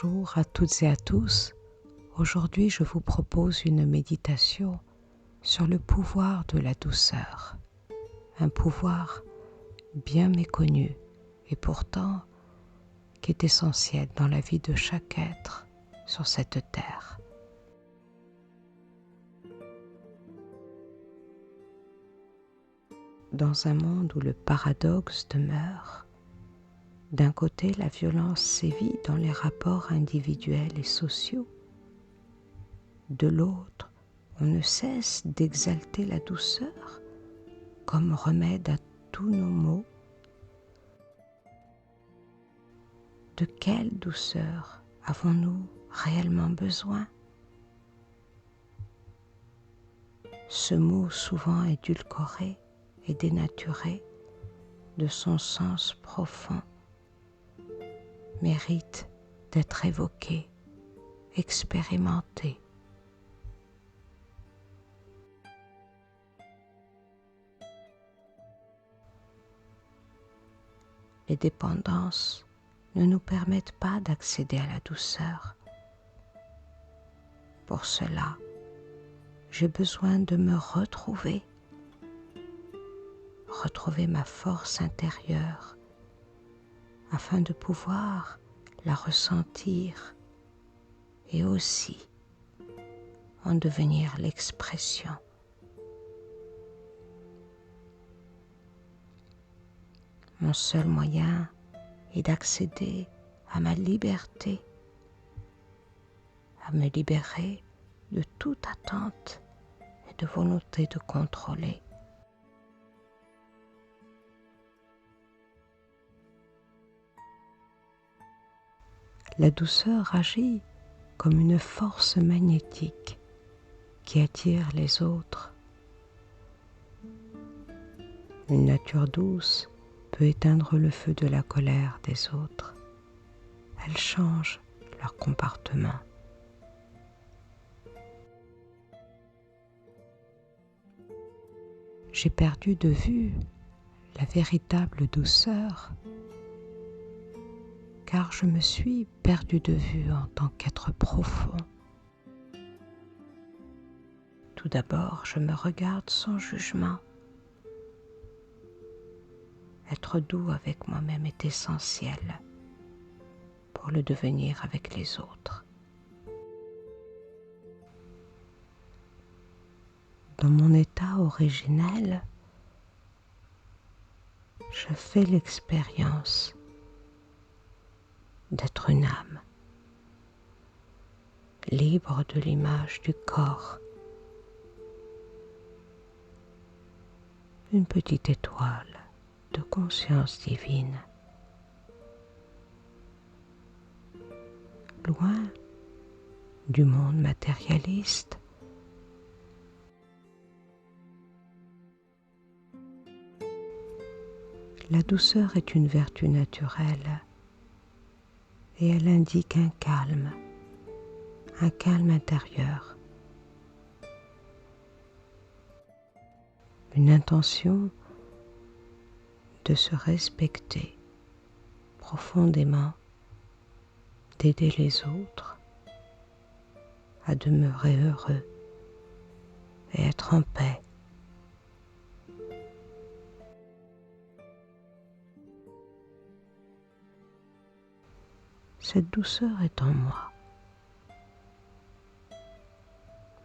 Bonjour à toutes et à tous. Aujourd'hui, je vous propose une méditation sur le pouvoir de la douceur. Un pouvoir bien méconnu et pourtant qui est essentiel dans la vie de chaque être sur cette terre. Dans un monde où le paradoxe demeure, d'un côté, la violence sévit dans les rapports individuels et sociaux. De l'autre, on ne cesse d'exalter la douceur comme remède à tous nos maux. De quelle douceur avons-nous réellement besoin? Ce mot souvent édulcoré et dénaturé de son sens profond mérite d'être évoqué, expérimenté. Les dépendances ne nous permettent pas d'accéder à la douceur. Pour cela, j'ai besoin de me retrouver ma force intérieure afin de pouvoir la ressentir et aussi en devenir l'expression. Mon seul moyen est d'accéder à ma liberté, à me libérer de toute attente et de volonté de contrôler. La douceur agit comme une force magnétique qui attire les autres. Une nature douce peut éteindre le feu de la colère des autres. Elle change leur comportement. J'ai perdu de vue la véritable douceur car je me suis perdu de vue en tant qu'être profond. Tout d'abord, je me regarde sans jugement. Être doux avec moi-même est essentiel pour le devenir avec les autres. Dans mon état originel, je fais l'expérience d'être une âme, libre de l'image du corps, une petite étoile de conscience divine, loin du monde matérialiste. La douceur est une vertu naturelle et elle indique un calme intérieur, une intention de se respecter profondément, d'aider les autres à demeurer heureux et être en paix. Cette douceur est en moi,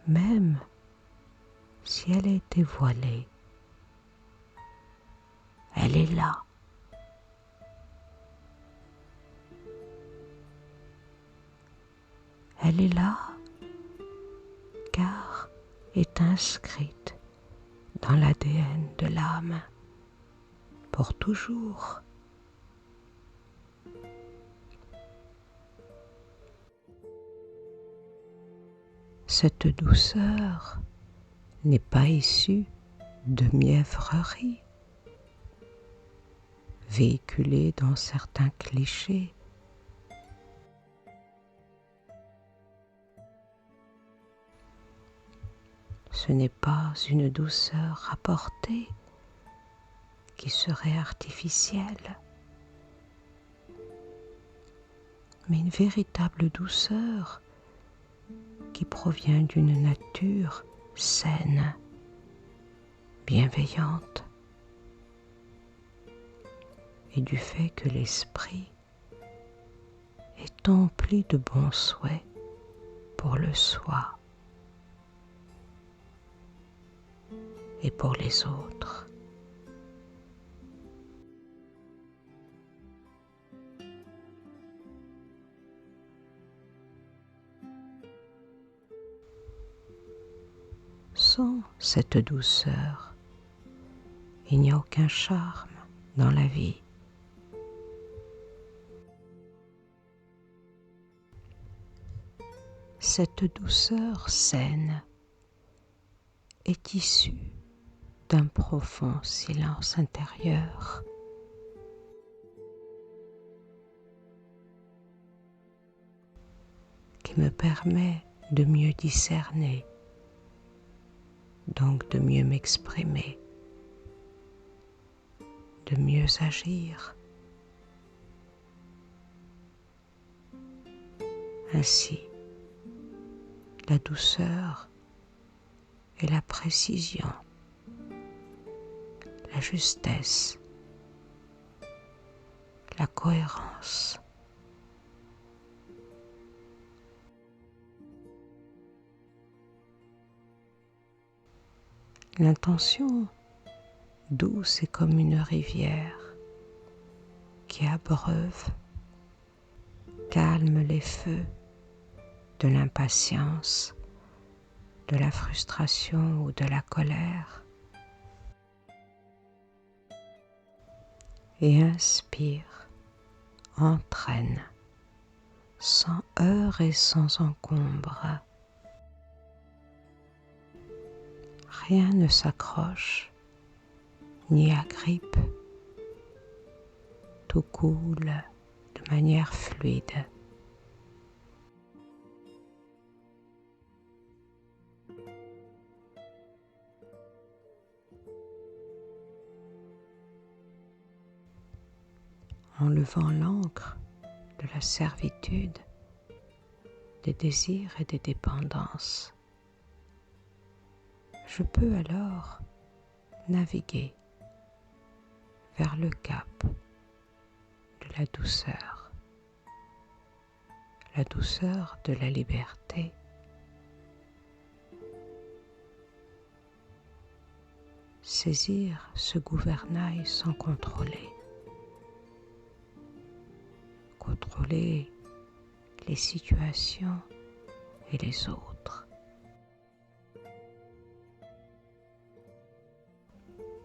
même si elle a été voilée. Elle est là. Elle est là car est inscrite dans l'ADN de l'âme pour toujours. Cette douceur n'est pas issue de mièvrerie, véhiculée dans certains clichés. Ce n'est pas une douceur rapportée qui serait artificielle, mais une véritable douceur qui provient d'une nature saine, bienveillante, et du fait que l'esprit est empli de bons souhaits pour le soi et pour les autres. Sans cette douceur, il n'y a aucun charme dans la vie. Cette douceur saine est issue d'un profond silence intérieur qui me permet de mieux discerner, donc de mieux m'exprimer, de mieux agir. Ainsi, la douceur et la précision, la justesse, la cohérence, l'intention douce est comme une rivière qui abreuve, calme les feux de l'impatience, de la frustration ou de la colère et inspire, entraîne, sans heurts et sans encombre. Rien ne s'accroche ni agrippe, tout coule de manière fluide. En levant l'ancre de la servitude, des désirs et des dépendances, je peux alors naviguer vers le cap de la douceur de la liberté, saisir ce gouvernail sans contrôler les situations et les autres.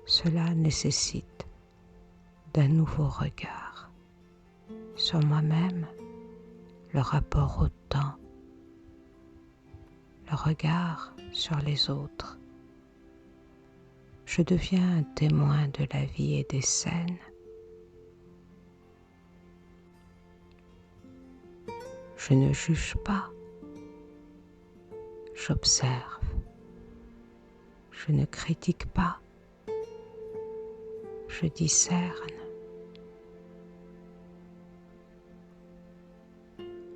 Cela nécessite d'un nouveau regard sur moi-même, le rapport au temps, le regard sur les autres. Je deviens un témoin de la vie et des scènes. Je ne juge pas, j'observe. Je ne critique pas, je discerne.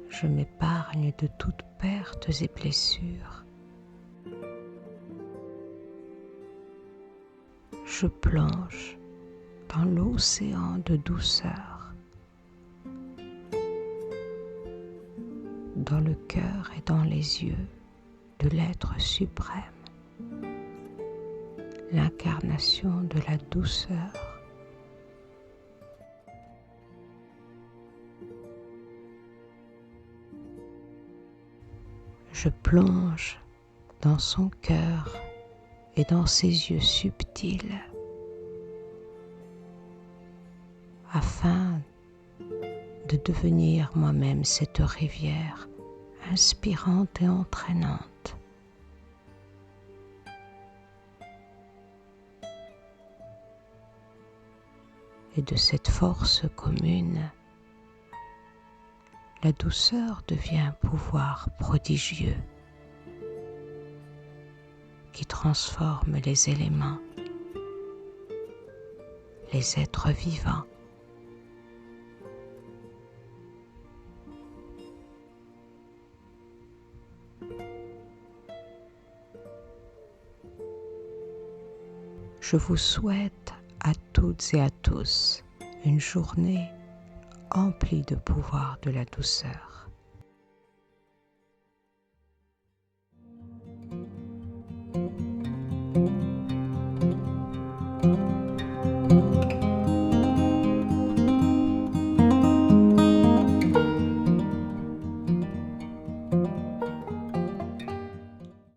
Je m'épargne de toutes pertes et blessures. Je plonge dans l'océan de douceur, dans le cœur et dans les yeux de l'être suprême, l'incarnation de la douceur. Je plonge dans son cœur et dans ses yeux subtils afin de devenir moi-même cette rivière inspirante et entraînante. Et de cette force commune, la douceur devient un pouvoir prodigieux qui transforme les éléments, les êtres vivants, je vous souhaite à toutes et à tous une journée emplie de pouvoir de la douceur.